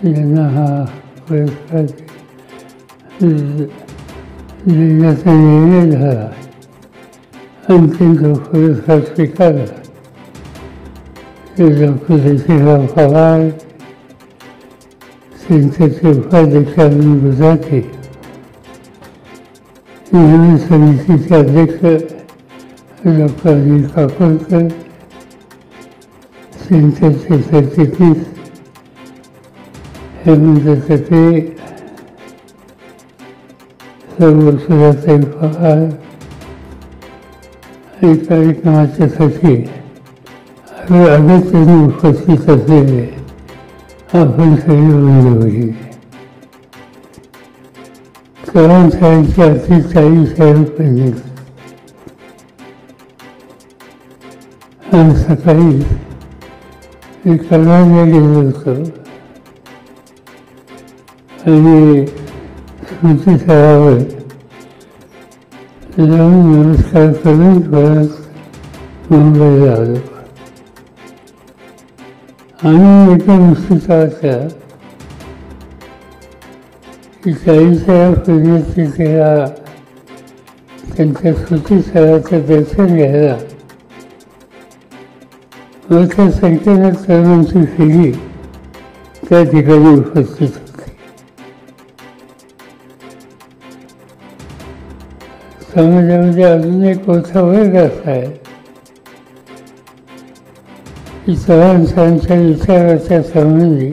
यांना हा पुरस्कार देण्याचा निर्णय झाला आणि त्यांचा पुरस्कार स्वीकारला. डॉक्टर शशिकांत पवार, सेंटरचे उपाध्यक्ष अरुण गुजराते, निवडणूक समितीचे अध्यक्ष डॉक्टर अनिल काकोडकर, सेंटरचे सरचिटणीस हेमंत तटे, सर्व सुधाताई पवार आणि कार्यक्रमाच्यासाठी अगत्याने उपस्थित असलेले आपण सगळे मंडळी. चव्हाण साहेबांची अगदी 40,000 रुपये. आज सकाळी मी कल्याणला गेलो होतो आणि स्मृतिस्थळावर जाऊन नमस्कार करून परत मुंबईला आलो. आणि एका गोष्टीचा असा की 40,000 पुण्याची त्याला त्यांच्या स्मृतिस्थळाचं दर्शन घ्यायला मोठ्या संख्येनं तरुणांची फेरी त्या ठिकाणी उपस्थित होती. समाजामध्ये अजून एक मोठा वर्ग असा आहे की चव्हाण साहेबांच्या विचाराच्या संबंधी,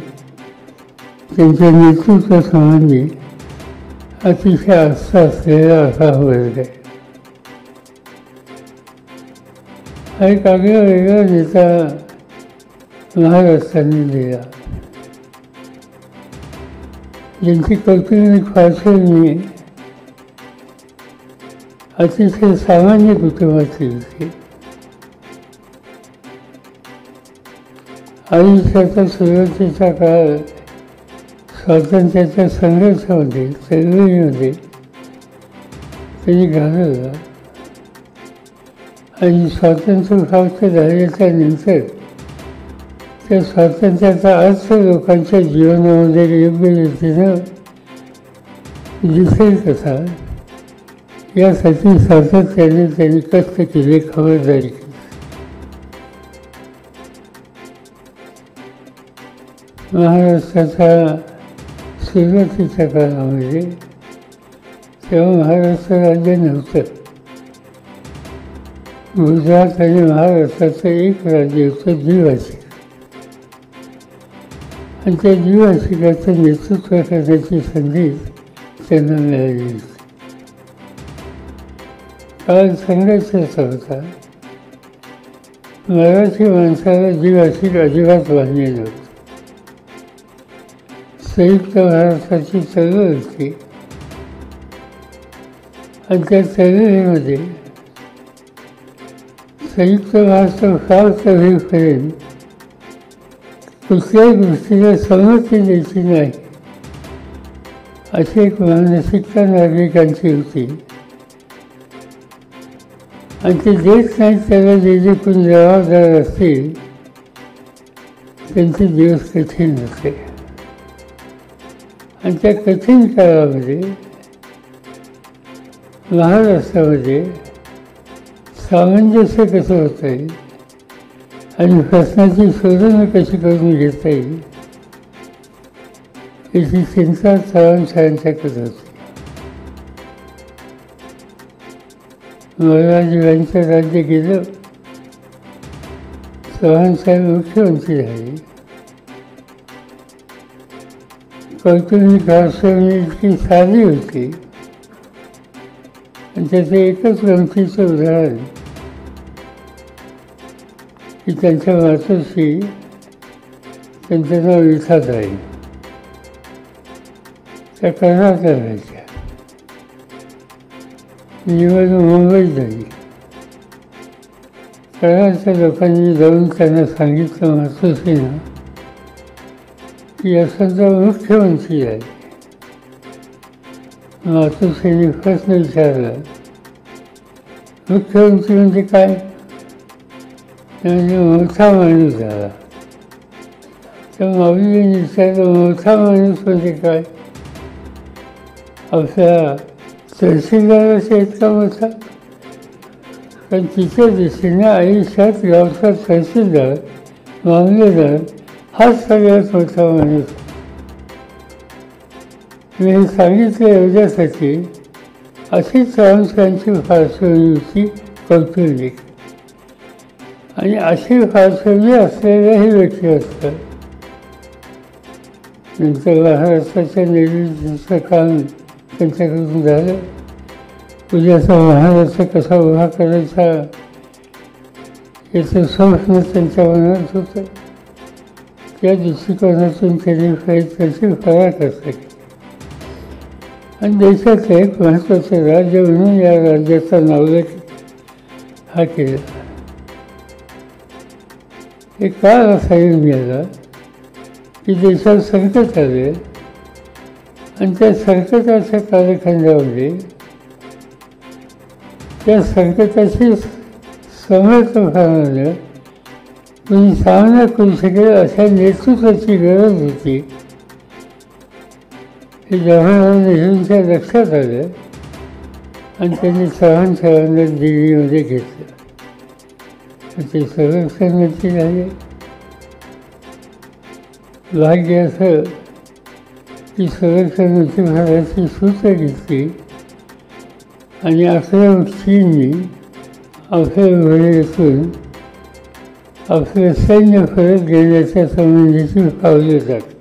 त्यांच्या नेतृत्वासंबंधी अतिशय आस्था असलेला असा वर्ग आहे. हा एक आगळा वेगळा नेता महाराष्ट्राने दिला. ज्यांची कौटुंबिक पार्श्वभूमी अतिशय सामान्य कुटुंबाची होती. आयुष्याच्या सुरुवातीच्या काळात स्वातंत्र्याच्या संघर्षामध्ये, चळवळीमध्ये त्यांनी घालवला आणि स्वातंत्र्य प्राप्त झाल्याच्या नंतर त्या स्वातंत्र्याचा अर्थ लोकांच्या जीवनामध्ये योग्य रीतीनं दिसेल कसा यासाठी सातत्याने त्यांनी कष्ट केले, खबरदारी केली. महाराष्ट्राच्या सुरुवातीच्या काळामध्ये तेव्हा महाराष्ट्र राज्य नव्हतं. गुजरात आणि महाराष्ट्राचं एक राज्य होतं द्विभाषिक. आणि त्या द्विभाषिकाचं नेतृत्व करण्याची संधी त्यांना मिळाली. काळ संघर्षाचा होता. मराठी माणसाला द्विभाषिक अजिबात मान्य नव्हतं. संयुक्त महाराष्ट्राची चळवळ होती आणि त्या चळवळीमध्ये संयुक्त महाराष्ट्र प्राप्त होईपर्यंत कुठल्याही गोष्टीला संमती द्यायची नाही अशी एक मानसिकता नागरिकांची होती. आणि ते देत नाही त्याला जे जे कोणी जबाबदार असतील त्यांचे दिवस कठीण होते. आणि त्या कठीण काळामध्ये महाराष्ट्रामध्ये सामंजस्य कसं होता येईल आणि प्रश्नाची शोधनं कशी करून घेता येईल याची चिंता चव्हाण साहेबांच्याकडे होती. महाराजांचं राज्य गेलं, चव्हाण साहेब मुख्यमंत्री झाले. कौटुंबिक पार्श्वभूमी इतकी साधी होती आणि त्याचं एकच गमतीचं उदाहरण की त्यांच्या मातोश्री, त्यांचं नाव विठाताई, त्या कर्नाटक राहायच्या. निवडणूक मुंबईत झाली. कर्नाटकच्या लोकांनी जाऊन त्यांना सांगितलं मातोश्रीनं की असं मुख्यमंत्री आहे. मातोश्रीने प्रश्न विचारला, मुख्यमंत्री म्हणजे काय? म्हणजे मोठा माणूस झाला. तर माऊलीने विचारलं, मोठा माणूस म्हणजे काय? आपल्या तहसीलदाराचा इतका मोठा? पण तिच्या दृष्टीने आयुष्यात गावचा तहसीलदार, मामलेदार हाच सगळ्यात मोठा माणूस. मी हे सांगितलं एवढ्यासाठी अशी चव्हाणसांची फारसवणीची कौटुंबिक आणि अशी फारसवणी असलेल्याही व्यक्ती असतात. नंतर महाराष्ट्राच्या निर्मितीचं काम त्यांच्याकडून झालं. उद्याचा महाराष्ट्र कसा उभा करायचा याचं स्वप्न त्यांच्या मनात होतं. त्या दृष्टिकोनातून त्यांनी त्याची फराक असते आणि देशाचं एक महत्त्वाचं राज्य म्हणून या राज्याचा नावलौकिक हा केला. एक काळ असा येऊन गेला की देशात संकट आले आणि त्या संकटाच्या कालखंडामध्ये त्या संकटाशी समर्थपणानं कोणी सामना करू शकेल अशा नेतृत्वाची गरज होती. हे जवाहरलाल नेहरूंच्या लक्षात आलं आणि त्यांनी चव्हाणांना दिल्लीमध्ये घेतलं. ते संरक्षण मंत्री झाले. भाग्य असं की संरक्षण मंत्रिपदाची सूत्र घेतली आणि आपल्या चीननी आपल्या वेळेतून आपलं सैन्य परत घेण्याच्या संबंधीची पावले टाकली.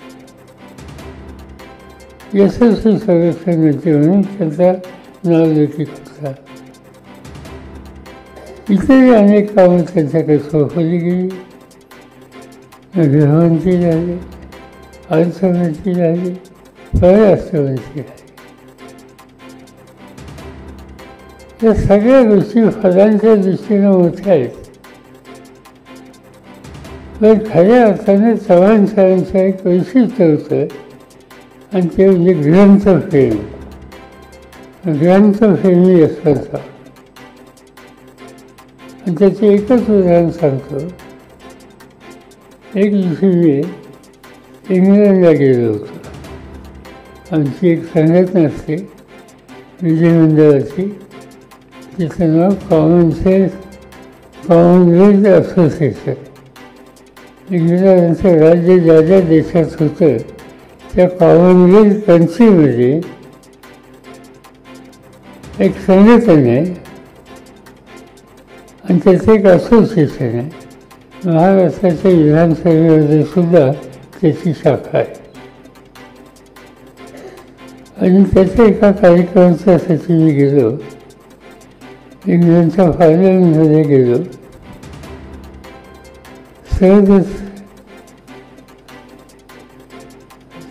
यशस्वी संरक्षण मंत्री म्हणून त्यांचा नावलौकिक होता. इतरही अनेक कामं त्यांच्याकडे सोपवली गेली. गृहमंत्री झाले, अर्थमंत्री झाले, परराष्ट्रमंत्री झाले. या सगळ्या गोष्टी फलांच्या दृष्टीनं मोठ्या आहेत. पण खऱ्या अर्थाने चव्हाण साहेबांचं एक वैशिष्ट्य होतं आणि ते म्हणजे ग्रंथप्रेम. ग्रंथप्रेमी असतात. आणि त्याचं एकच उदाहरण सांगतो. एक दिवशी मी इंग्लंडला गेलो होतो. आमची एक संघटना असते विधिमंडळाची, तिचं नाव कॉमनवेल्थ असोसिएशन. इंग्लंडचं राज्य ज्या ज्या देशात होतं त्या कॉमनवेल्थ कंट्रीमध्ये एक संघटन आहे आणि त्याचं एक असोसिएशन आहे. महाराष्ट्राच्या विधानसभेमध्ये सुद्धा त्याची शाखा आहे. आणि त्याच्या एका कार्यक्रमासाठी मी गेलो. इंग्लंडच्या पार्लमेंटमध्ये गेलो. सहजच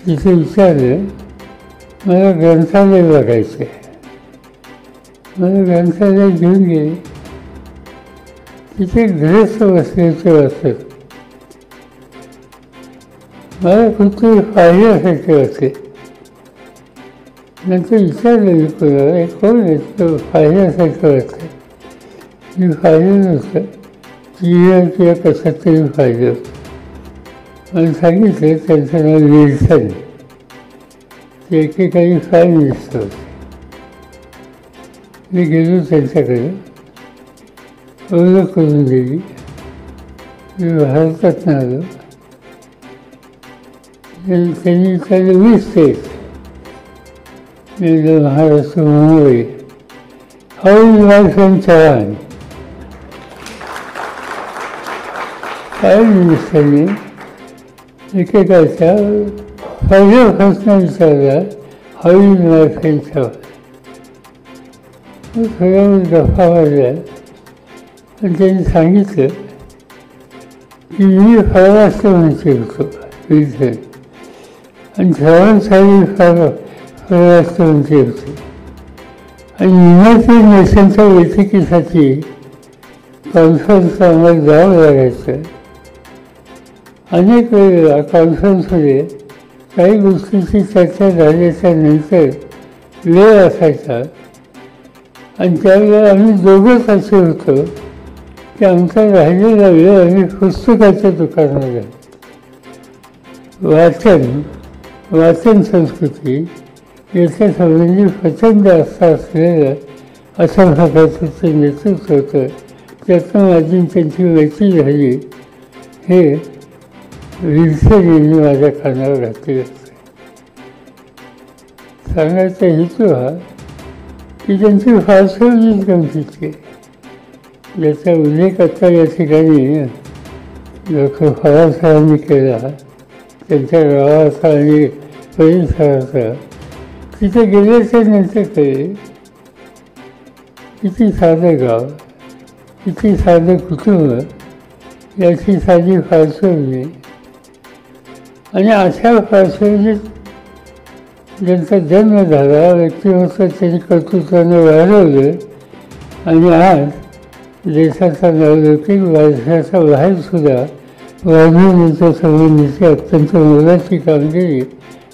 तिथे विचारलं, मला ग्रंथालय बघायचं आहे. मला ग्रंथालय घेऊन गेले. तिथे गृहस्थ बसल्याचे वाचत मला कुठेतरी पाहिल्यासारखे वाटले. नंतर विचारलं मी कोणाला, कोण आहे पाहिल्यासारखं वाटतं. मी पाहिलं नव्हतं, किंवा कशात तरी पाहिलं होतं. मला सांगितलं त्यांचं नाव विल्सन. ते एकेकाळी प्राईम मिनिस्टर होते. मी गेलो त्यांच्याकडे, ओळख करून दिली. मी भारतात आलो. त्यांनी विचारलं 20 स्टेट. मी Maharashtra, Mumbai. How is my friend Chavan. Prime मिनिस्टरने एकेकाच्या पहिल्या प्रश्न विचारला, how is my friend Chavan. थोड्या गप्पा मारल्या आणि त्यांनी सांगितलं की मी परराष्ट्र मंत्री होतो विल्सन आणि चव्हाण साहेब परराष्ट्र मंत्री होते. आणि युनायटेड नेशनच्या बैठकीसाठी कॉन्फरन्सला आम्हाला जावं लागायचं. अनेक वेळेला कॉन्फरन्समध्ये काही गोष्टींची चर्चा झाल्याच्या नंतर वेळ असायचा आणि त्यावेळेला आम्ही दोघंच असे होतो की आमचा राहिलेला वेळ आम्ही पुस्तकाच्या दुकानात घालतो. वाचन संस्कृती याच्या संबंधी प्रचंड आस्था असलेलं अशा प्रकारचं नेतृत्व होतं. त्यातनं माझी त्यांची मैत्री झाली हे विल्सन यांनी माझ्या कानावर घातले असते. सांगायचा हेतू हा की त्यांची फारसवडीच गमतीची याचा उल्लेख आता या ठिकाणी डॉक्टर फरासाहेबांनी केला. त्यांच्या गावाचा आणि परिसराचा तिथे गेल्याच्या नंतर कळे किती साधं गाव, किती साधं कुटुंब, याची साधी फारसवडी. आणि अशा फारसवडीत ज्यांचा जन्म झाला, व्यक्तिमत्व त्यांनी कर्तृत्वानं वाढवलं आणि आज देशाचा नावलौकिक वारशाच्या बाहेरसुद्धा वाढवण्याच्या संबंधीची अत्यंत मोलाची कामगिरी,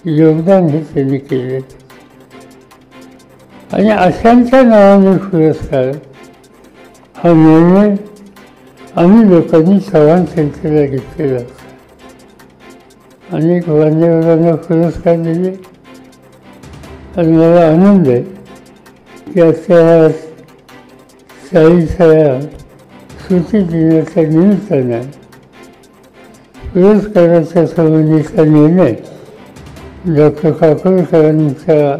योगदान हे त्यांनी केले. आणि अशांच्या नावाने पुरस्कार हा निर्णय आम्ही लोकांनी चव्हाण संस्थेला घेतलेला होता. अनेक मान्यवरांना पुरस्कार दिले आणि मला आनंद आहे की आजच्या 40व्या स्मृती दिनाच्या निमित्तानं पुरस्काराच्या संबंधीचा निर्णय डॉक्टर काकोडकरांच्या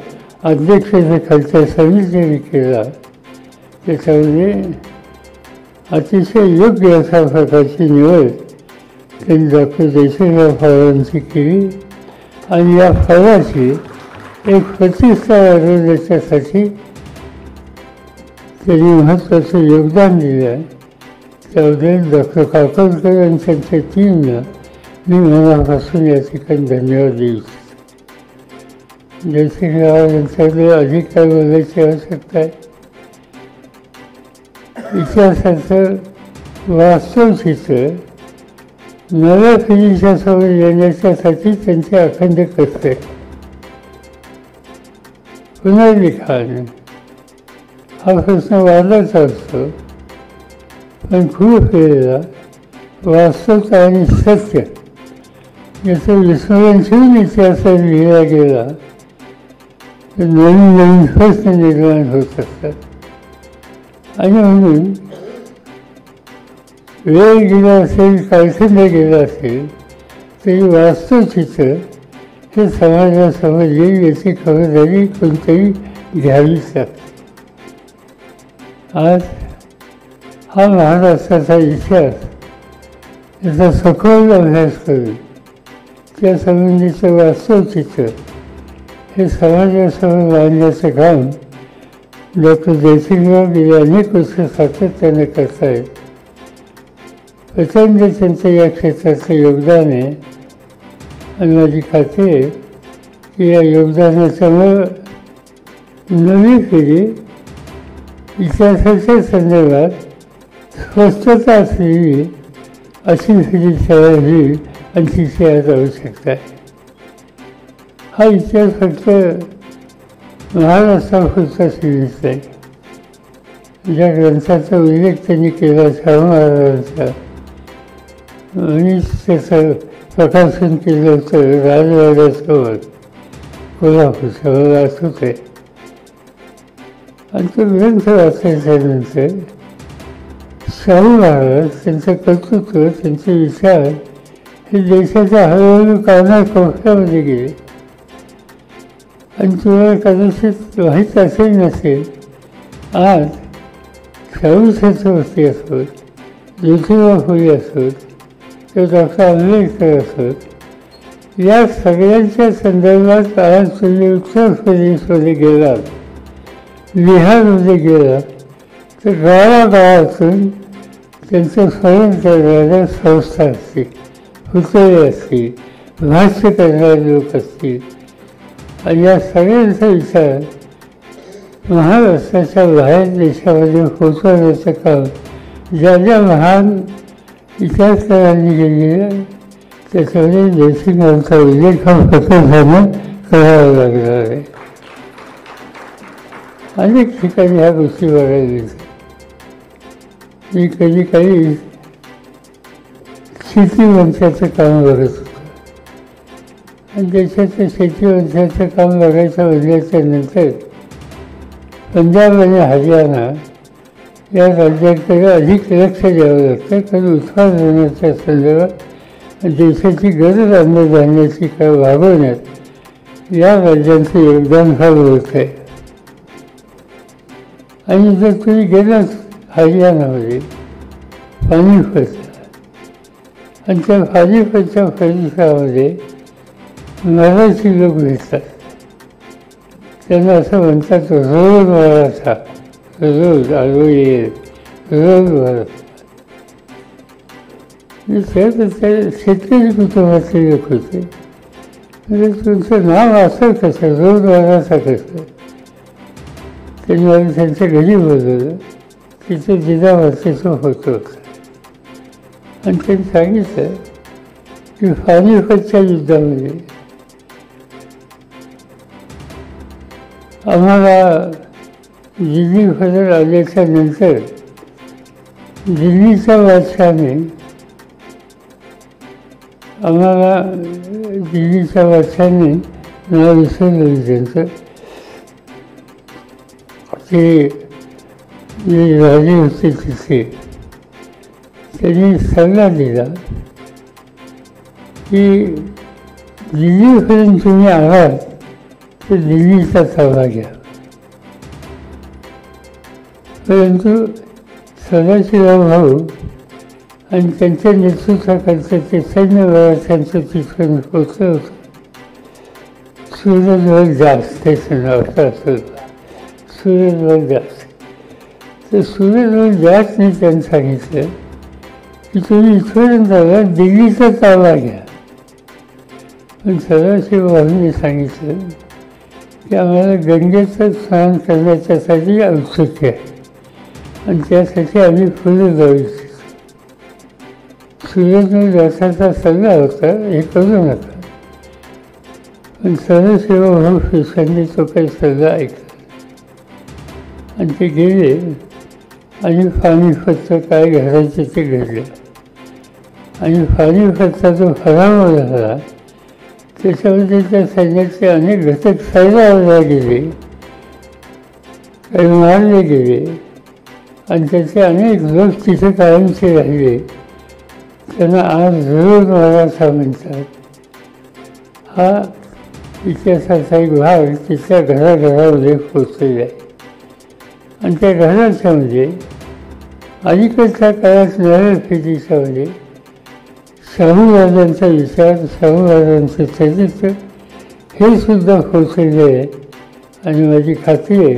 अध्यक्षतेखालच्या समितीने केला. त्याच्यामध्ये अतिशय योग्य अशा प्रकारची निवड त्यांनी डॉक्टर देशराव पवारांची केली आणि या फळाची एक प्रतिष्ठा वाढवण्याच्यासाठी त्यांनी महत्त्वाचं योगदान दिलं. त्याबद्दल डॉक्टर काकोडकर आणि त्यांच्या टीमला मी मनापासून या ठिकाणी धन्यवाद देऊ इच्छितो. जयसिंगराव यांच्याकडे अधिक काय बोलायची आवश्यकता आहे. इतिहासाचं वास्तव चित्र नव्या पिढीच्या समोर येण्याच्यासाठी त्यांचे अखंड कष्ट आहे. पुनर्लिखाण हा प्रश्न वाढलाच असतो, पण खूप वेळेला वास्तवता आणि सत्य याचं विस्मरण ठेवून इतिहासात लिहिला गेला तर नवीन नवीन प्रश्न निर्माण होत असतात. आणि म्हणून वेळ गेला असेल, कालखंड गेला असेल तरी वास्तवचित्र हे समाजासमोर येईल याची खबरदारी कोणतरी घ्यावीच लागते. आज हा महाराष्ट्राचा इतिहास याचा सखोल अभ्यास करून त्या संबंधीचं वास्तवचित्र हे समाजासमोर मांडण्याचं काम डॉक्टर जयसिंगराव गेल्या अनेक वर्ष सातत्याने करत आहेत. प्रचंड त्यांचं या क्षेत्राचं योगदान आहे आणि माझी खात्री आहे की या योगदानाच्यामुळं नवी पिढी इतिहासाच्या संदर्भात स्पष्टता असलेली अशी पिढी तयार होईल आणि तिची आज आवश्यकता आहे. हा इतिहास फक्त महाराष्ट्रापुरता सीमित नाही. ज्या ग्रंथाचा उल्लेख त्यांनी केला शाहू महाराजांचा आणि त्याचं प्रकाशन केलं होतं राजवाड्यासमोर कोल्हापूरच्या मला आठवत आहे. आणि तो ग्रंथ वाचल्याच्यानंतर शाहू महाराज, त्यांचं कर्तृत्व, त्यांचे विचार हे देशाच्या हळूहळू कानाकोपऱ्यामध्ये गेले. आणि तुम्हाला कदाचित माहीत असेल नसेल, आज शाहू छत्रपती असोत, ज्योतिबा फुले असोत, किंवा डॉक्टर आंबेडकर असोत, या सगळ्यांच्या संदर्भात आज तुम्ही उत्तर प्रदेशमध्ये गेलात, बिहारमध्ये गेलात तर गावागावातून त्यांचं स्मरण करणाऱ्या संस्था असतील, पुतळे असतील, भाष्य करणारे लोक असतील. आणि या सगळ्यांचा विचार महाराष्ट्राच्या बाहेर देशामध्ये पोचवण्याचं काम ज्या ज्या महान इतिहासकारांनी केलेलं त्याच्यामध्ये जयसिंगरावांचा उल्लेख हा प्रकर्षानं करावा लागणार आहे. अनेक ठिकाणी ह्या गोष्टी बघायला मिळतात. मी कधी काही शेती मंचाचं काम बघत होतो. आणि देशाचं शेतीवंशाचं काम बघायचं म्हणल्याच्या नंतर पंजाब आणि हरियाणा या राज्याकडे अधिक लक्ष द्यावं लागतं, कारण उत्पादनाच्या संदर्भात देशाची गरज अन्नधान्याची भागवण्यात या राज्यांचं योगदान फार मोठं आहे. आणि जर तुम्ही गेलात हरियाणामध्ये पानिपतला आणि त्या पानिपतच्या परिसरामध्ये मराठी लोक भेटतात, त्यांना असं म्हणतात रोज मराठा, रोज आलो येईल, रोज मराठा. शेतकरी कुटुंबातले लोक होते, म्हणजे तुमचं नाव असं कसं, रोज मराठा कसं. त्यांनी मला त्यांच्या घरी बोलवलं, तिथे जिजामातेचा फोटो होता आणि त्यांनी सांगितलं की पानिपतच्या युद्धामध्ये आम्हाला दिल्लीकडे आल्याच्या नंतर दिल्लीच्या बादशाहाने आम्हाला दिल्लीच्या बादशाहाने नाव विसरलं त्यांचं, ते जे राजे होते तिथे त्यांनी सल्ला दिला की दिल्लीपर्यंत तुम्ही आलात तर दिल्लीचा ताबा घ्या. परंतु सदाशिवराव भाऊ आणि त्यांच्या नेतृत्वाखालचं ते सैन्य मराठ्यांचं तिथून पोचलं होतं. सूरजवर जास्त त्याचं नाव असं सूरजवर जास्त. तर सूरजवर जास्तने त्यांनी सांगितलं की तुम्ही इथपर्यंत आला दिल्लीचा ताबा घ्या. पण सदाशिव भाऊंनी सांगितलं की आम्हाला गंगेचं स्नान करण्याच्यासाठी औत्सुक्य आहे आणि त्यासाठी आम्ही पुढे जाऊ इच्छितो. सूरजवर जाण्याचा सल्ला होता, हे करू नका. पण सदाशिव भाऊ पेशव्यांनी तो काही सल्ला ऐकला आणि ते गेले आणि पानिपतचं काय घडायचं ते घडलं. आणि पानिपतचा जो पराभव झाला त्याच्यामध्ये त्या सैन्याचे अनेक घटक सैलावले गेले, काही मारले गेले आणि त्याचे अनेक लोक तिथे कायमचे राहिले. त्यांना आज रोज मराठा म्हणतात. हा इतिहासाचा एक भाग तिथल्या घराघरामध्ये पोचलेला आहे. आणि त्या घराच्यामध्ये अलीकडच्या काळात नव्या पिढीच्यामध्ये शाहूराजांचा विचार, शाहूराजांचं चरित्र हे सुद्धा पोचलेलं आहे. आणि माझी खात्री आहे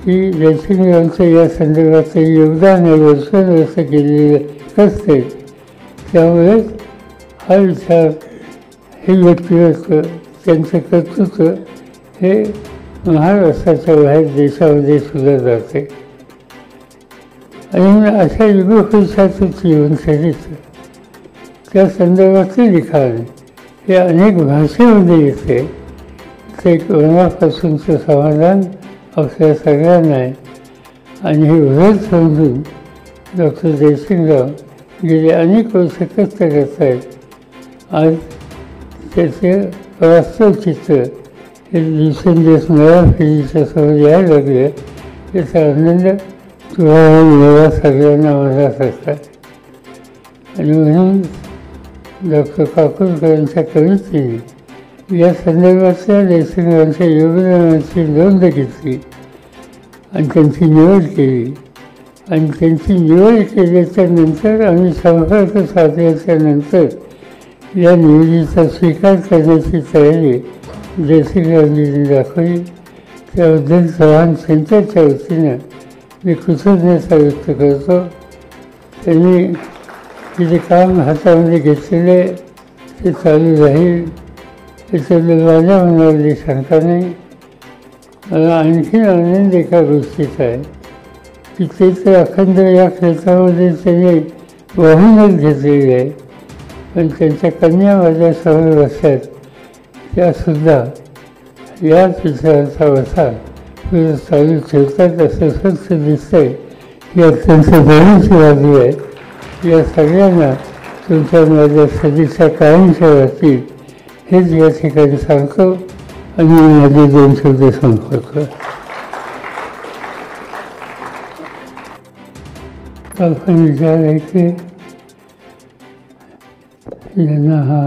की जयसिंगरावांचं या संदर्भाचं योगदान आहे, वर्षानुवर्ष केलेलं असते. त्यामुळे हा विचार, हे व्यक्तिमत्व, त्यांचं कर्तृत्व हे महाराष्ट्राच्या बाहेर देशामध्ये सुद्धा जाते. आणि अशा युगपुरुषाचं जीवनचरित्र, त्या संदर्भातले लिखाण हे अनेक भाषेमध्ये येते. ते मनापासूनचं समाधान आपल्या सगळ्यांना आहे. आणि हे व्रत समजून डॉक्टर जयसिंगराव गेले अनेक वर्ष कष्ट करत आहेत. आज त्याचे वास्तव चित्र हे दिवसेंदिवस नव्या पिढीच्या समोर यायला लागले. याचा आनंद तुम्हाला मला सगळ्यांना मनात असतात. आणि म्हणून डॉक्टर काकोडकरांच्या कवितेने या संदर्भातल्या जयसिंगरावांच्या योगदानाची नोंद घेतली आणि त्यांची निवड केली. आणि त्यांची निवड केल्याच्या नंतर आम्ही संपर्क साधल्याच्या नंतर या निवडीचा स्वीकार करण्याची तयारी जयसिंगरावांनी दाखवली. त्याबद्दल चव्हाण सेंटरच्या वतीनं मी कृतज्ञता व्यक्त करतो. त्यांनी तिथे काम हातामध्ये घेतलेले ते चालू राहील याच्याबद्दल माझ्या मनावरली शंका नाही. मला आणखीन आनंद एका गोष्टीचा आहे की ते तर अखंड या क्षेत्रामध्ये त्यांनी वाहूनच घेतलेली आहे. पण त्यांच्या कन्या माझ्या समोर बसतात, त्यासुद्धा याच विचाराचा वसा पुढे चालू ठेवतात असं स्वच्छ दिसतं आहे. ही अत्यंत बरीच बाजू आहे. या सगळ्यांना तुमच्या माझ्या सदिच्छा कायमच्या राहतील हेच या ठिकाणी सांगतो आणि माझे 2 शब्द संपवतो. आपण विचारायचे यांना हा